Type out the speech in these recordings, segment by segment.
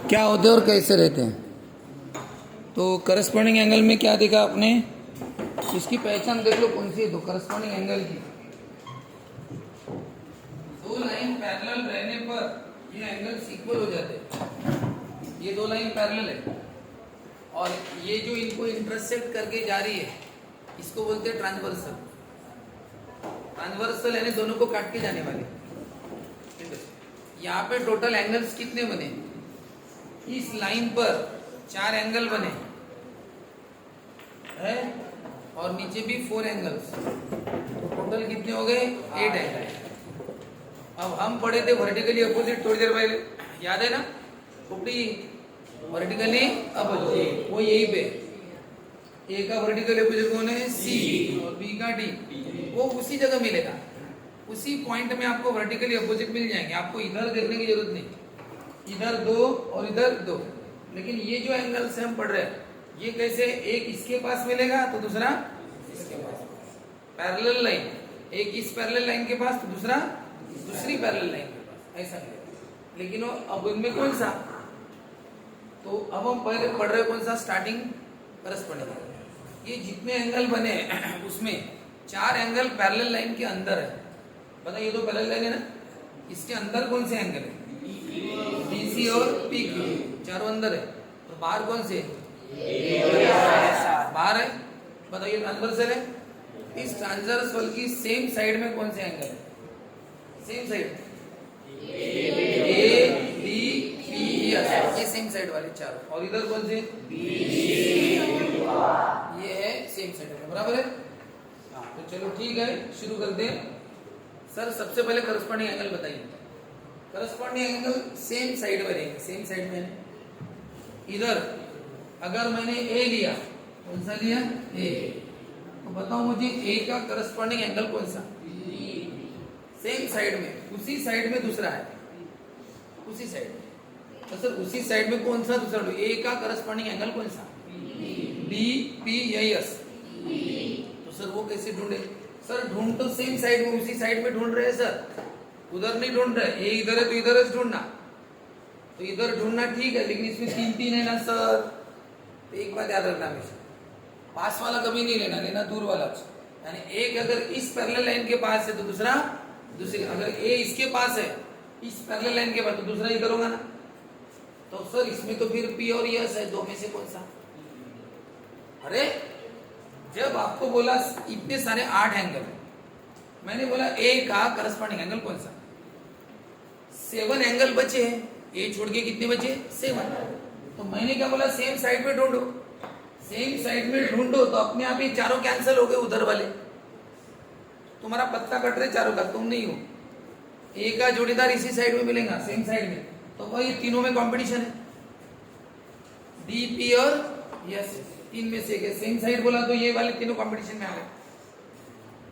क्या होते हैं और कैसे रहते हैं। तो करस्पॉन्डिंग एंगल में क्या देखा आपने, इसकी पहचान देख लो कौन सी है। तो करस्पॉन्डिंग एंगल की दो लाइन पैरेलल रहने पर ये एंगल्स इक्वल हो जाते हैं। ये दो लाइन पैरेलल है और ये जो इनको इंटरसेक्ट करके जा रही है इसको बोलते हैं ट्रांसवर्सल। ट्रांसवर्सल यानी दोनों को काट के जाने वाले। यहाँ पे टोटल एंगल्स कितने बने, इस लाइन पर 4 एंगल बने है और नीचे भी 4 एंगल्स, तो टोटल कितने हो गए 8 एंगल। अब हम पढ़े थे वर्टिकली अपोजिट थोड़ी देर पहले, याद है ना, उपड़ी वर्टिकली अपोजिट, वो यही पे ए का वर्टिकल अपोजिट कौन है सी और बी का डी, वो उसी जगह मिलेगा, उसी पॉइंट में आपको वर्टिकली अपोजिट मिल जाएंगे। आपको इधर देखने की जरूरत नहीं, इधर 2 और इधर 2। लेकिन ये जो एंगल से हम पढ़ रहे हैं ये कैसे, एक इसके पास मिलेगा तो दूसरा इसके पास, पैरेलल लाइन, एक इस पैरेलल लाइन के पास तो दूसरा दूसरी पैरेलल लाइन के पास, ऐसा मिलेगा। लेकिन वो अब उनमें कौन सा, तो अब हम पहले पढ़ रहे कौन सा, स्टार्टिंग करस्पॉन्डिंग। ये जितने एंगल बने उसमें 4 एंगल पैरेलल लाइन के अंदर है। पता ये तो पैरेलल लाइन है ना, इसके अंदर कौन से एंगल है, BC और PQ, चारों अंदर है। और बाहर कौन से बाहर है, बताइए ट्रांसवर्सल है। इस ट्रांसवर्सल की सेम साइड में कौन से एंगल है, सेम साइड ये सेम साइड वाले चारों, और इधर कौन से ये है सेम साइड वाले, बराबर है। तो चलो ठीक है, शुरू करते हैं। सर सबसे पहले करस्पॉन्डिंग एंगल बताइए। करस्पॉन्डिंग एंगल सेम साइड में रहेंगे, सेम साइड में। इधर अगर मैंने ए लिया, कौन सा लिया ए, तो बताओ मुझे ए का करस्पॉन्डिंग एंगल कौन सा, सेम साइड में, उसी साइड में दूसरा है, उसी साइड में। तो सर उसी साइड में कौन सा दूसरा, ए का करस्पॉन्डिंग एंगल कौन सा, डी पी या एस। तो सर वो कैसे ढूंढे, सर ढूंढ तो सेम साइड में, उसी साइड में ढूंढ रहे हैं सर, उधर नहीं ढूंढ रहे। ए इधर है तो इधर है ढूंढना, तो इधर ढूंढना ठीक है, लेकिन इसमें 3 है ना सर। तो एक बात याद रखना, हमेशा पास वाला कभी नहीं लेना, लेना दूर वाला। यानी एक अगर इस पैरेलल लाइन के पास है तो दूसरा दूसरी, अगर ए इसके पास है इस पैरेलल लाइन के पास तो दूसरा इधर होगा ना। तो सर इसमें तो फिर पी और यस है, दो में से कौन सा। अरे जब आपको बोला इतने सारे 8 एंगल, मैंने बोला ए का करस्पॉन्डिंग एंगल कौन सा, 7 एंगल बचे हैं, ए छोड़ के कितने बचे 7। तो मैंने क्या बोला, सेम साइड में ढूंढो, सेम साइड में ढूंढो, तो अपने आप ही चारों कैंसिल हो गए उधर वाले। तुम्हारा पत्ता कट रहे चारों का, तुम नहीं हो। ए का जोड़ीदार इसी साइड में मिलेगा, सेम साइड में, तो वही तीनों में कंपटीशन है, डी पी और यस, 3 में से एक है, सेम साइड बोला तो ये वाले तीनों कंपटीशन में आ गए।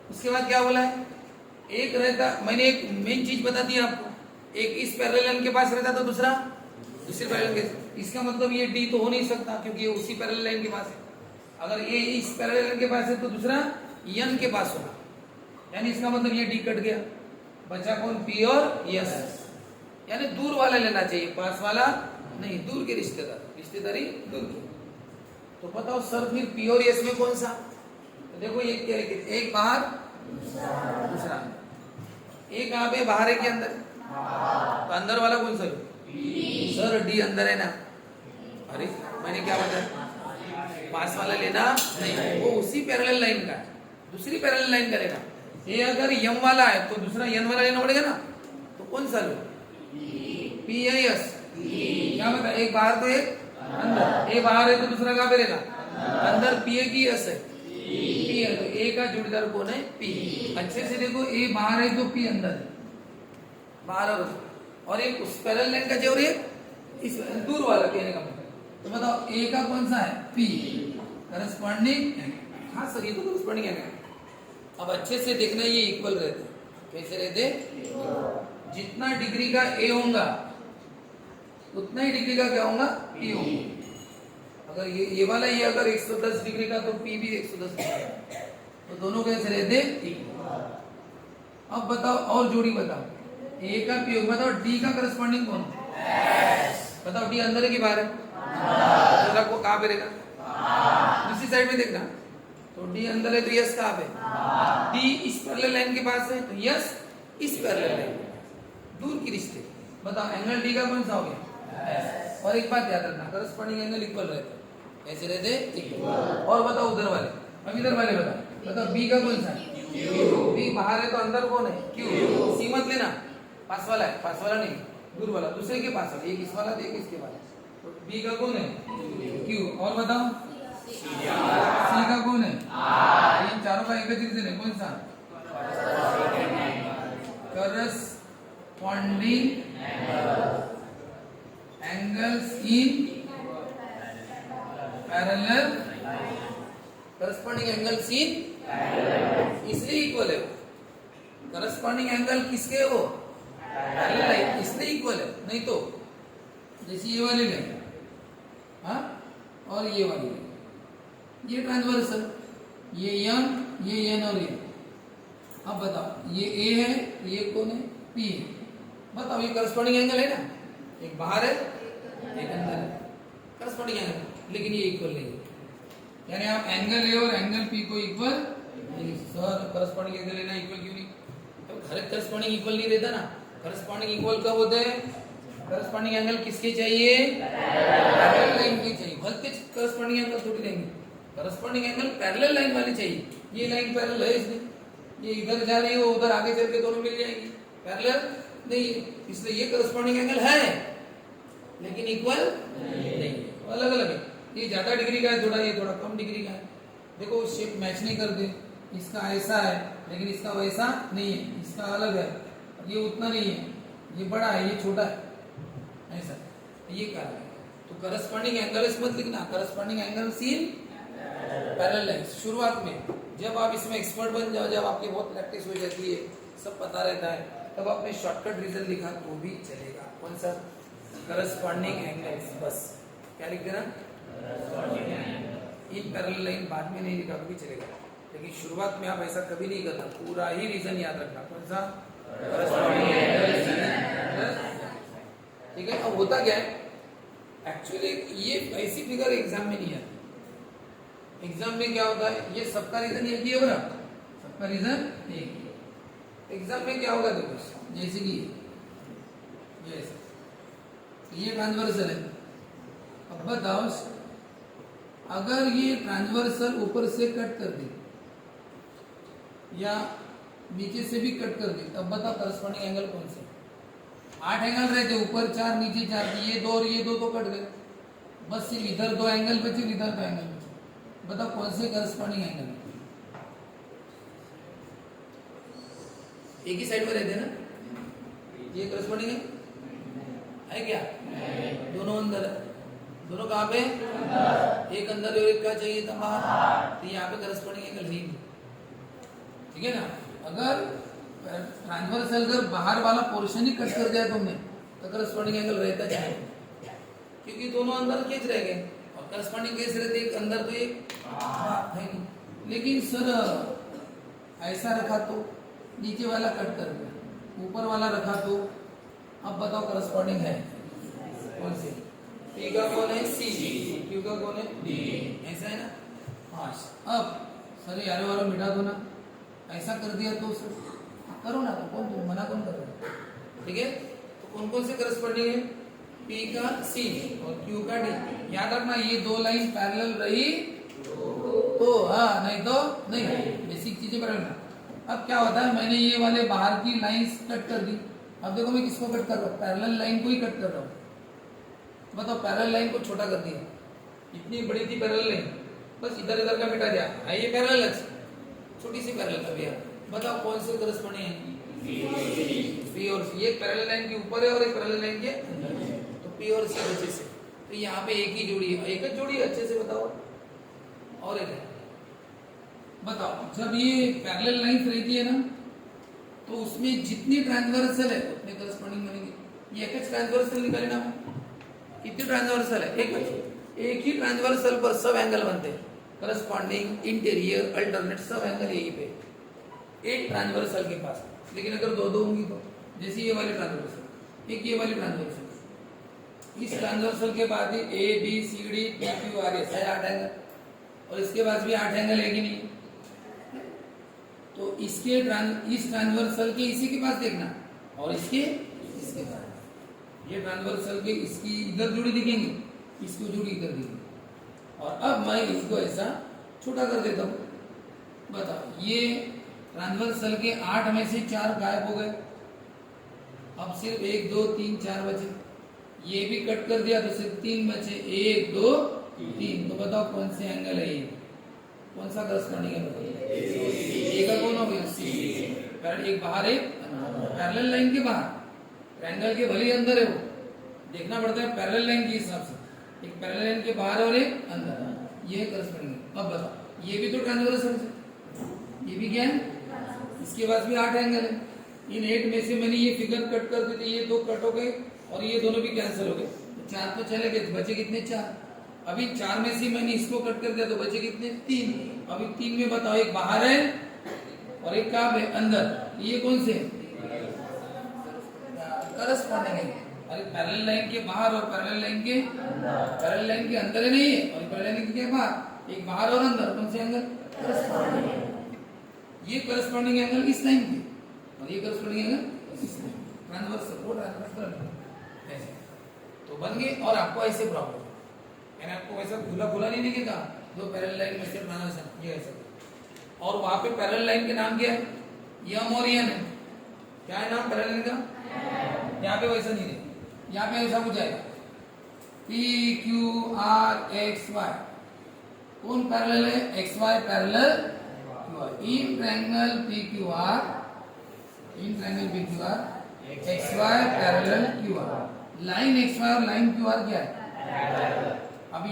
उसके बाद क्या बोला है, एक रहता, मैंने एक मेन चीज बता दी आपको, एक इस पैरेलल लाइन के पास रहता तो दूसरा दूसरे पैरेलल के, इसका मतलब ये डी तो हो नहीं सकता क्योंकि ये उसी पैरेलल लाइन के पास है। अगर ये इस पैरेलल लाइन के पास है तो दूसरा एन के पास होगा, यानी इसका मतलब ये डी कट गया, बचा कौन पी और यस। यानी दूर वाला लेना चाहिए, पास वाला नहीं, दूर के रिश्तेदार, रिश्तेदारी दूर की। तो बताओ सर फिर पी और यस में कौन सा, तो देखो ये क्या है, एक बाहर दूसरा, एक कहां पे बाहर है के अंदर, तो अंदर वाला कौन सा, सर डी अंदर है ना। अरे मैंने क्या बताया, पास वाला लेना नहीं, वो उसी पैरेलल लाइन का, दूसरी पैरेलल लाइन का लेना। ये अगर यम वाला है तो दूसरा एन वाला लेना पड़ेगा ना, तो कौन सा लो, पी या एस। क्या बता, एक बाहर तो एक अंदर, ए बाहर है तो दूसरा कहां पे रहेगा, अंदर पी है कि एस है, पी है, तो ए का जोड़ीदार कौन है पी। अच्छे से देखो, ए बाहर है तो पी अंदर है, बाहर और एक उस पैरेलल लाइन का जो, एक इस दूर वाला कहने का मतलब। तो बताओ ए का कौन सा है पी, करस्पॉन्डिंग, हाँ सर ये तो करस्पॉन्डिंग है। अब अच्छे से देखना, ये इक्वल रहते, कैसे रहते, जितना डिग्री का ए होगा उतना ही डिग्री का क्या होगा पी होगा। अगर ये वाला ये अगर 110 डिग्री का तो पी भी 110 डिग्री, तो दोनों कैसे रहते। अब बताओ और जोड़ी बताओ, ए का पी बताओ, डी का करस्पॉन्डिंग कौन, बताओ बताओ डी अंदर है कि बाहर है? जरा को कहाँ पे रहेगा? दूसरी साइड में देखना, तो डी अंदर है तो यस कहाँ पे? डी इस पैरेलल लाइन के पास है तो यस इस पैरेलल लाइन, दूर की रिश्ते। बताओ एंगल डी का कौन सा हो गया? और एक बात याद रखना, करस्पॉन्डिंग एंगल इक्वल रहते, ऐसे रहते इक्वल। और बताओ उधर वाले, अब इधर वाले बताओ बी का कौन सा है? बी बाहर है तो अंदर कौन है? क्यू। सी मत लेना, पास वाला है, पास वाला नहीं, दूर वाला, दूसरे के पास वाला, एक इस वाला एक इसके वाला। तो बी का कौन है? क्यू। और बताओ सी का कौन है? इन चारों का एक रीजन है, कौन सा? Corresponding angles in parallel, corresponding angles in इसलिए इक्वल है। करस्पॉन्डिंग एंगल किसके है वो? पैरेलल लाइन, इसलिए इक्वल है। नहीं तो जैसे ये वाली लाइन, हाँ, और ये वाली लाइन, ये ट्रांसवर्सल, ये एन और ये। अब बताओ ये ए है, ये कौन है? पी है। बताओ ये करस्पॉन्डिंग एंगल है ना, एक बाहर है एक अंदर है, करस्पॉन्डिंग एंगल, लेकिन ये इक्वल नहीं है। यानी आप एंगल ए और एंगल पी को इक्वल नहीं, सर करस्पॉन्डिंग एंगल लेना इक्वल क्यों नहीं? तो हर एक करस्पॉन्डिंग इक्वल नहीं रहता ना। करस्पॉन्डिंग इक्वल कब होते हैं? करस्पॉन्डिंग एंगल किसके चाहिए? पैरेलल लाइन के चाहिए। भलते करस्पॉन्डिंग एंगल थोड़ी देंगे, करस्पॉन्डिंग एंगल पैरेलल लाइन वाली चाहिए। ये लाइन पैरेलल है इसलिए, ये इधर जा रही है वो उधर आगे चल के दोनों मिल जाएंगी, पैरेलल नहीं, इसलिए ये करस्पॉन्डिंग एंगल है लेकिन इक्वल नहीं, अलग अलग है। ये ज्यादा डिग्री का है थोड़ा, ये थोड़ा कम डिग्री का है। देखो शेप मैच नहीं करते, इसका ऐसा है लेकिन इसका वैसा नहीं है, इसका अलग है, ये उतना नहीं है, ये बड़ा है ये छोटा है, ऐसा ये कारण है। तो करस्पॉन्डिंग एंगल मत लिखना, corresponding angle seen parallel line. शुरुआत में जब आप इसमें एक्सपर्ट बन जाओ, जब आपकी बहुत प्रैक्टिस हो जाती है, सब पता रहता है, तब आपने शॉर्टकट रीजन लिखा तो भी चलेगा। कौन सा? करस्पॉन्डिंग एंगल्स, बस क्या लिख देना? इन पैरेलल लाइन बाद में नहीं लिखा भी चलेगा, लेकिन शुरुआत में आप ऐसा कभी नहीं करना, पूरा ही रीजन याद रखना। कौन सा? Corresponding angle. ठीक है। अब होता क्या है, एक्चुअली ये ऐसी फिगर एग्जाम में नहीं आती। एग्जाम में क्या होता है, ये सबका रीजन एक ही होगा, सबका रीजन एक ही। एग्जाम में क्या होगा देखो, जैसे कि ये ट्रांसवर्सल है। अब बताओ अगर ये ट्रांसवर्सल ऊपर से कट कर दे या नीचे से भी कट कर दे, तब बताओ करस्पॉन्डिंग एंगल कौन से? 8 एंगल रहते, ऊपर 4 नीचे 4, ये दो और ये दो तो कट गए, बस सिर्फ इधर 2 एंगल बचे, इधर 2 एंगल बचे। बताओ कौन से करस्पॉन्डिंग एंगल? एक ही साइड में रहते हैं ना, ये करस्पॉन्डिंग है क्या? दोनों अंदर है, दोनों कहाँ पे? एक अंदर और एक का चाहिए था बाहर, तो यहाँ पे करस्पॉन्डिंग एंगल है नहीं। ठीक है ना। अगर ट्रांसवर्सल अगर बाहर वाला पोर्शन ही कट कर दिया तुमने तो करस्पॉन्डिंग एंगल रहता जाए, क्योंकि दोनों अंदर खींच रह गए, और करस्पॉन्डिंग कैसे रहते? एक अंदर तो एक है नहीं। लेकिन सर ऐसा रखा तो नीचे वाला कट कर दिया, ऊपर वाला रखा तो, अब बताओ करस्पॉन्डिंग है कौन से? पी का कौन है? सी। क्यू का कौन है? डी। ऐसा है ना। हाँ, अब सर यार वाला मिटा दो ना, ऐसा कर दिया तो सर करो ना, तो कौन मना कौन कर रहा है? ठीक है। तो कौन कौन से करस्पॉन्डिंग है? पी का सी और क्यू का डी। याद रखना ये दो लाइन पैरेलल रही तो हाँ, नहीं तो नहीं, बेसिक चीजें पर रखना। अब क्या होता है, मैंने ये वाले बाहर की लाइंस कट कर दी, अब देखो मैं किसको कट कर रहा हूँ? पैरेलल लाइन को ही कट कर रहा हूँ। बताओ पैरेलल लाइन को छोटा कर दिया, इतनी बड़ी थी पैरेलल लाइन, बस इधर इधर का मिटा दिया, ये पैरेलल छोटी सी पैरेलल कर दिया। बताओ कौन से करस्पॉन्डिंग है? पी और सी। एक पैरेलल लाइन के ऊपर है और एक पैरेलल लाइन के अंदर है, तो पी और सी अच्छे से, तो यहाँ पे एक ही जोड़ी है, एक ही जोड़ी अच्छे से बताओ। और एक है, बताओ जब ये पैरेलल लाइंस रहती है ना, तो उसमें जितनी ट्रांसवर्सल है उतने करस्पॉन्डिंग बनेंगे। ये एक ट्रांसवर्सल निकाले ना, कितनी ट्रांसवर्सल है? एक ही ट्रांसवर्सल पर सब एंगल बनते हैं, करस्पॉन्डिंग, इंटीरियर, अल्टरनेट, सब एंगल यही पे एक ट्रांसवर्सल के पास। लेकिन अगर दो दो होंगी तो, जैसे ये वाली ट्रांसवर्सल, एक ये वाली ट्रांसवर्सल, इस ट्रांसवर्सल के बाद ही A B C D P Q R S है 8 एंगल, और इसके पास भी 8 एंगल है कि नहीं। तो इसके इस ट्रांसवर्सल के इसी के पास देखना, और इसके पास ये ट्रांसवर्सल के इसकी इधर जुड़ी दिखेंगे, इसको जुड़ी इधर दिखेंगे। और अब मैं इसको ऐसा छोटा कर देता हूँ। बताओ, ये ट्रांसवर्सल के 8 में से 4 गायब हो गए, अब सिर्फ 1 2 3 4 बचे। ये भी कट कर दिया तो सिर्फ 3 बचे, 1 2 3। तो बताओ कौन से एंगल है ये, कौन सा करस्पॉन्डिंग है? ए का कौन हो गया? सी। एक बाहर, एक पैरेलल लाइन के बाहर, ट्रायंगल के भले अंदर है, वो देखना पड़ता है पैरेलल लाइन के हिसाब से। एक पैरेलल लाइन के बाहर और एक अंदर, ये करस्पॉन्डिंग है। अब बताओ, ये भी तो ट्रांसवर्सल है, ये भी क्या है? इसके पास भी 8 एंगल है। इन 8 में से मैंने ये फिगर कट कर दी थी, ये 2 कट हो गए और ये दोनों भी कैंसिल हो गए, तो 4 तो चले गए, बचे कितने? 4। अभी 4 में से मैंने इसको कट कर दिया तो बचे कितने? 3। अभी 3 में बताओ, एक बाहर है और एक कहाँ है? अंदर। ये कौन से करस्पॉन्डिंग है? अरे पैरेलल लाइन के बाहर और पैरेलल लाइन के अंदर है, नहीं है, और पैरेलल लाइन के बाहर, एक बाहर और अंदर, कौन से एंगल? ये करस्पॉन्डिंग एंगल इस लाइन के, और ये करस्पॉन्डिंग एंगल इस लाइन, ट्रांसवर्सल और ट्रांसवर्सल ऐसे तो बन गए। और आपको ऐसे प्रॉब्लम, मैंने आपको वैसा खुला नहीं दिखेगा, दो पैरेलल लाइन में से ट्रांसवर्सल ये ऐसा, और वहां पे पैरेलल लाइन के नाम क्या है? यम और यन है। क्या है नाम पैरेलल लाइन का? यहाँ पे वैसा नहीं है, यहाँ पे ऐसा कुछ आएगा, P Q R X Y. कौन पैरेलल है? X Y parallel Q R. In triangle P Q R, X Y parallel Q R. Line X Y और लाइन क्यू आर क्या है? अब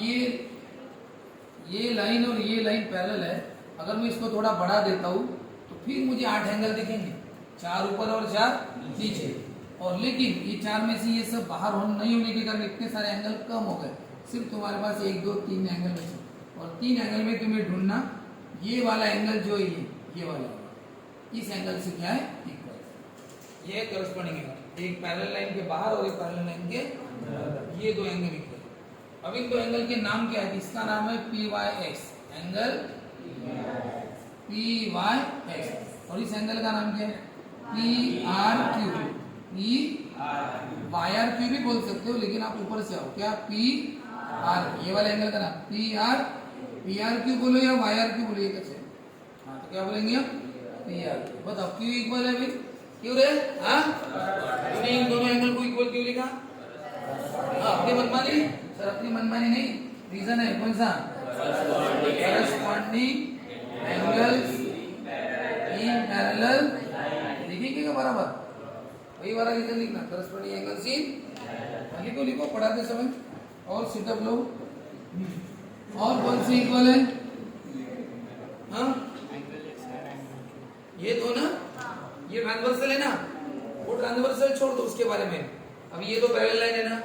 ये लाइन और ये लाइन पैरेलल है। अगर मैं इसको थोड़ा बढ़ा देता हूँ तो फिर मुझे 8 एंगल दिखेंगे, 4 ऊपर और 4 नीचे। और लेकिन ये 4 में से ये सब बाहर नहीं होने के कारण इतने सारे एंगल कम हो गए, सिर्फ तुम्हारे पास 1 2 3 एंगल बचे। और 3 एंगल में तुम्हें ढूंढना ये वाला एंगल जो है, ये वाला, इस एंगल से क्या है? इक्वल। ये करस्पॉन्डिंग है, एक पैरेलल लाइन के बाहर और एक पैरेलल लाइन के अंदर, ये 2 एंगल इक्वल। अब इन 2 एंगल के नाम क्या है? इसका नाम है P Y X, angle P Y X. और इस एंगल का नाम क्या है? P R Q. P Y R Q भी बोल सकते हो, लेकिन आप ऊपर से आओ, क्या? पी आर, ये वाले एंगल का नाम पी आर क्यू बोलो या वाई आर क्यू बोलो, ये कैसे? हाँ, तो क्या बोलेंगे आप? P R. बताओ, क्यू इक्वल है? क्यों रे? हाँ, तूने इन दोनों एंगल को इक्वल क्यों लिखा? अपनी मनमानी? सर अपनी मनमानी नहीं, रीजन है। कौन सा? Corresponding angles in parallel. लिखेंगे बराबर, वही वाला रीजन लिखना, करस्पॉन्डिंग एंगल्स इन। लिखो पढ़ाते समय। और सिटअप लो। और कौन सी इक्वल है? हाँ, ये दो ना, ये ट्रांसवर्सल है ना, वो ट्रांसवर्सल छोड़ दो उसके बारे में। अब ये तो पैरेलल लाइन है ना,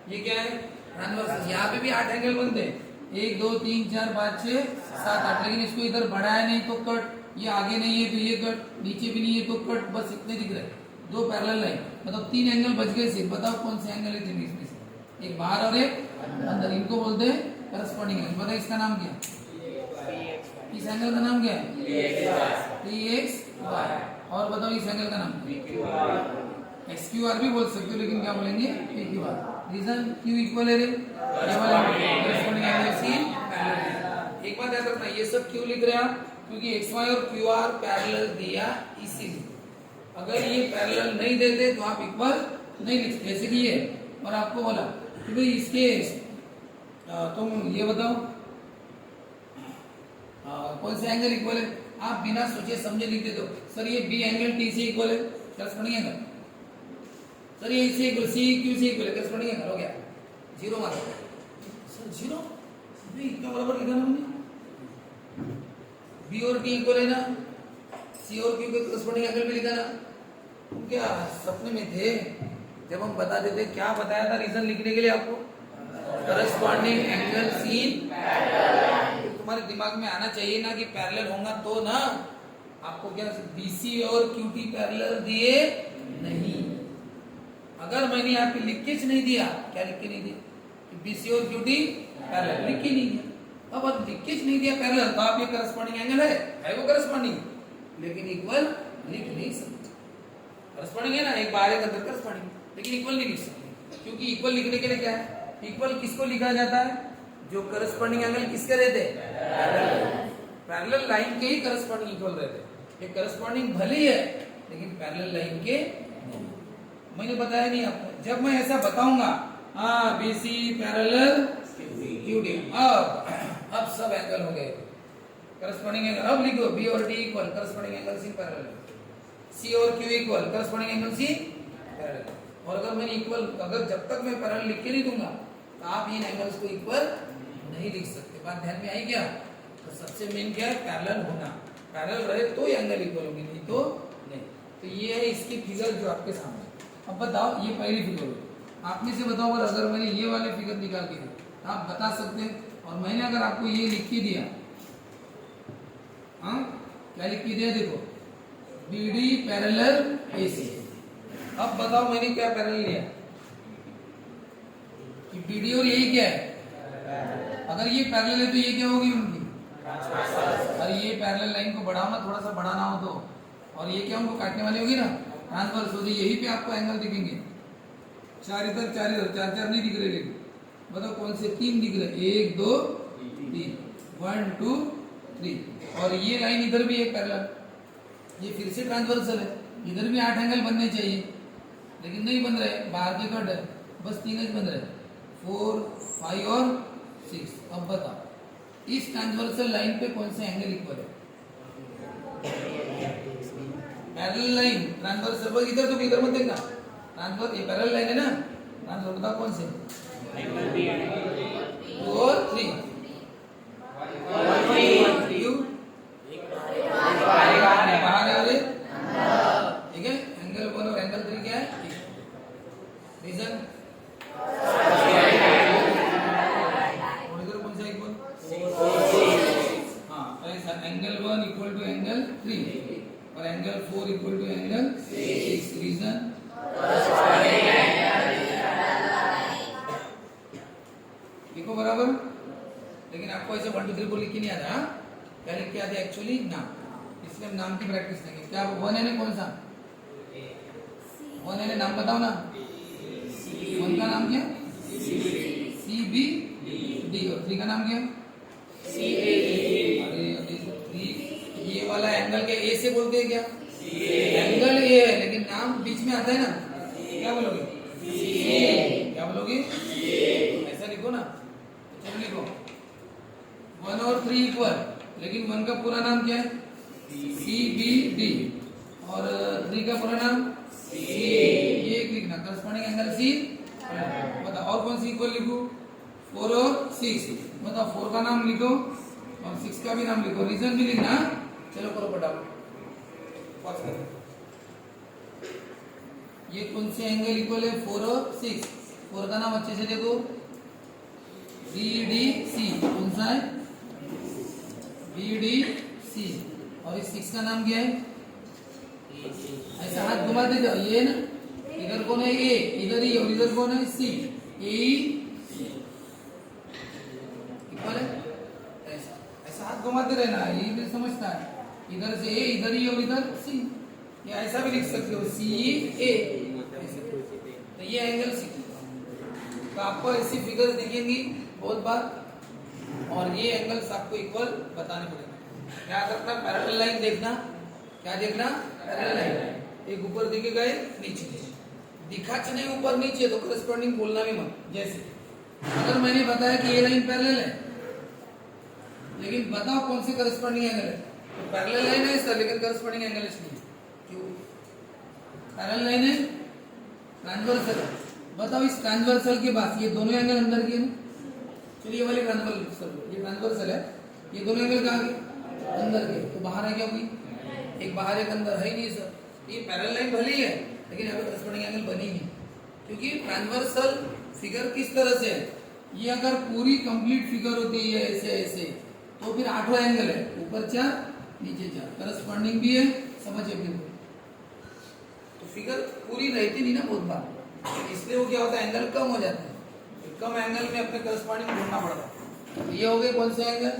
ये क्या है? ट्रांसवर्सल। यहाँ पे भी 8 एंगल बनते हैं, 1 2 3 4 5 6 7 8। लेकिन इसको इधर बढ़ाया नहीं तो कट, ये आगे नहीं है तो ये कट, नीचे भी नहीं है तो कट, बस इतने दिख रहे हैं। 2 पैरेलल लाइन, मतलब 3 एंगल बच गए सिर्फ। बताओ कौन से एंगल है जिनमें इसमें से? एक बाहर और एक अंदर, इनको बोलते हैं करस्पॉन्डिंग एंगल। बताओ इसका नाम क्या? इस एंगल का नाम क्या है? P X Y. और बताओ इस एंगल का नाम? एक्स क्यू आर भी बोल सकते हो, लेकिन क्या बोलेंगे? P Q R. Reason Q equal है रे, ये वाला करस्पॉन्डिंग एंगल सी। एक बात याद रखना, ये सब क्यों लिख रहे हैं आप? क्योंकि एक्स वाई और क्यू आर पैरेलल दिया इसीलिए। अगर ये पैरेलल नहीं देते तो आप इक्वल नहीं लिखते, जैसे कि ये। और आपको बोला कि भाई इसके तुम ये बताओ कौन से एंगल इक्वल है? आप बिना सोचे समझे लिख देते हो, सर ये बी एंगल टी से इक्वल है, करस्पॉन्डिंग एंगल। सर ये इससे इक्वल, सी क्यू से इक्वल है, करस्पॉन्डिंग एंगल। हो गया, 0 मार्क। सर 0 इतना बराबर लिखा ना हमने। बी और टी इक्वल है ना, सी और क्यू के करस्पॉन्डिंग एंगल भी लिखा ना। तुम क्या सपने में थे जब हम बता देते? क्या बताया था रीजन लिखने के लिए आपको? Corresponding angle seen. तुम्हारे दिमाग में आना चाहिए ना कि पैरेलल होगा तो ना। आपको क्या बीसी और क्यूटी पैरेलल दिए नहीं, अगर मैंने यहाँ पे लिकेज नहीं दिया, क्या लिख के नहीं दिया कि BC और QD पैरेलल, लिख के नहीं दिया। अब लिकेज नहीं दिया पैरेलल, तो आप ये करस्पॉन्डिंग एंगल है वो करस्पॉन्डिंग, लेकिन इक्वल लिख नहीं सकते। करस्पॉन्डिंग है ना, एक बाहर एक अंदर करस्पॉन्डिंग, लेकिन इक्वल नहीं लिख सकते, क्योंकि इक्वल लिखने के लिए क्या है, इक्वल किसको लिखा जाता है, जो करस्पॉन्डिंग एंगल किसके रहते हैं, पैरेलल लाइन के ही करस्पॉन्डिंग इक्वल रहते हैं। ये करस्पॉन्डिंग भले ही है लेकिन पैरेलल लाइन के नहीं। मैंने बताया नहीं आपको, जब मैं ऐसा बताऊंगा BC पैरेलल QD, अब सब एंगल हो गए करस्पॉन्डिंग एंगल। अब लिखो B और D equal corresponding angle C parallel, C और Q equal corresponding angle C parallel. और अगर मैंने इक्वल, अगर जब तक मैं पैरेलल लिख के नहीं दूंगा तो आप इन एंगल्स को इक्वल नहीं लिख सकते। बात ध्यान में आई क्या? तो सबसे मेन क्या है, पैरेलल होना, पैरेलल रहे तो ये एंगल इक्वल होगी, नहीं तो नहीं। तो ये है इसकी फिगर जो आपके सामने। अब बताओ, ये पहली फिगर है, आप में से बताओ अगर मैंने ये वाले फिगर निकाल के दिया आप बता सकते हैं, और मैंने अगर आपको ये लिख के दिया, क्या लिख के दिया, देखो BD पैरेलल AC। अब बताओ मैंने क्या पैरेलल लिया कि BD और यही क्या है, अगर ये पैरेलल है तो ये क्या होगी उनकी, और ये पैरेलल लाइन को बढ़ाओ ना, थोड़ा सा बढ़ाना हो तो, और ये क्या उनको काटने वाली होगी ना, ट्रांसवर्स होगी। यही पे आपको एंगल दिखेंगे, चार इधर चार इधर, चार चार नहीं दिख रहे, लेकिन बताओ कौन से, तीन दिख रहे, 1 2 3, 1 2 3। और ये लाइन इधर भी है पैरेलल, ये फिर से ट्रांसवर्सल है, इधर भी 8 एंगल बनने चाहिए लेकिन नहीं बन रहे, बाहर के कट है, बस 3 ही बन रहे, 4 5 और 6। अब बताओ इस ट्रांसवर्सल लाइन पे कौन सा एंगल इक्वल है, पैरेलल लाइन ट्रांसवर्सल, बस इधर तो इधर मत देखना, ट्रांसवर्स ये पैरेलल लाइन है ना, ट्रांसवर्स बताओ कौन से, 2 और 3, 1 बाहर है और ठीक है। एंगल 1 और एंगल 3 क्या है, रीजन कौन सा इक्वल, ऐसा एंगल 1 इक्वल टू एंगल 3 और angle 4 equal to angle 6। Reason देखो बराबर, लेकिन आपको ऐसे 1 2 3 4 लिख के नहीं आता, क्या लिख के आते एक्चुअली नाम, इसलिए हम नाम की प्रैक्टिस करेंगे। क्या 1 है कौन सा, 1 है नाम बताओ ना, 1 का नाम क्या, CBD, और 3 का नाम क्या, अरे अभी 3, ये वाला एंगल के A से बोलते हैं क्या, एंगल A है लेकिन नाम बीच में आता है ना, क्या बोलोगे, क्या बोलोगे, ऐसा लिखो ना, चलो लिखो 1 और 3 इक्वल, लेकिन 1 का पूरा नाम क्या है, CBD, और 3 का पूरा नाम ये लिखना, करस्पॉन्डिंग एंगल C। बताओ और कौन सी इक्वल लिखूं, 4 और 6, बताओ 4 का नाम लिखो और 6 का भी नाम लिखो, रीजन भी लिखना। चलो करो फटाफट, ये कौन से एंगल इक्वल है, 4 और 6, 4 का नाम अच्छे से देखो, BDC, कौन सा है, BDC, और इस 6 का नाम क्या है, ऐसा हाथ घुमाते जाओ, ये ना, इधर कौन है A, इधर ही, और इधर कौन है C, AE इक्वल है, ऐसा ऐसा हाथ घुमाते रहना, ये भी समझता है, इधर से A, इधर ही और इधर C, या ऐसा भी लिख सकते हो CA, तो ये एंगल C। तो आपको ऐसी फिगर दिखेंगी बहुत बार, और ये एंगल्स आपको इक्वल बताने पड़ेंगे। क्या करना, पैरेलल लाइन देखना, क्या देखना, पैरेलल लाइन, एक ऊपर दिखेगा एक नीचे, दिखा नहीं ऊपर नीचे तो करस्पॉन्डिंग बोलना भी मत। जैसे अगर मैंने बताया कि ये लाइन पैरेलल है, लेकिन बताओ कौन सी करस्पॉन्डिंग एंगल है, तो पैरेलल लाइन है इसका, लेकिन करस्पॉन्डिंग एंगल इसकी क्यों, पैरेलल लाइन है, ट्रांसवर्सल है, बताओ इस ट्रांसवर्सल के बाद ये दोनों एंगल अंदर के हैं, चलिए ये वाली ट्रांसवर्सल, ये ट्रांसवर्सल है, ये दोनों एंगल कहाँ के, अंदर के, तो बाहर है क्या कोई, एक बाहर एक अंदर है ही नहीं सर, ये पैरेलल लाइन भले ही है लेकिन यहाँ पे करस्पॉन्डिंग एंगल बनी नहीं, क्योंकि ट्रांसवर्सल फिगर किस तरह से है, ये अगर पूरी कंप्लीट फिगर होती है ऐसे ऐसे तो फिर 8वां एंगल है, ऊपर 4 नीचे 4, करस्पॉन्डिंग भी है, समझिए बिल्कुल, तो फिगर पूरी रहती नहीं ना बहुत बार, इसलिए वो क्या होता है, एंगल कम हो जाता है। तो कम एंगल में अपने करस्पॉन्डिंग ढूंढना पड़ता है। तो ये हो गए कौन से एंगल,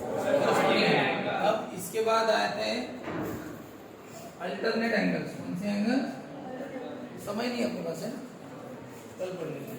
करस्पॉन्डिंग एंगल। अब इसके बाद आते हैं अल्टरनेट एंगल्स। कौन से एंगल, समय नहीं अपने पास है, कल पढ़ लेंगे।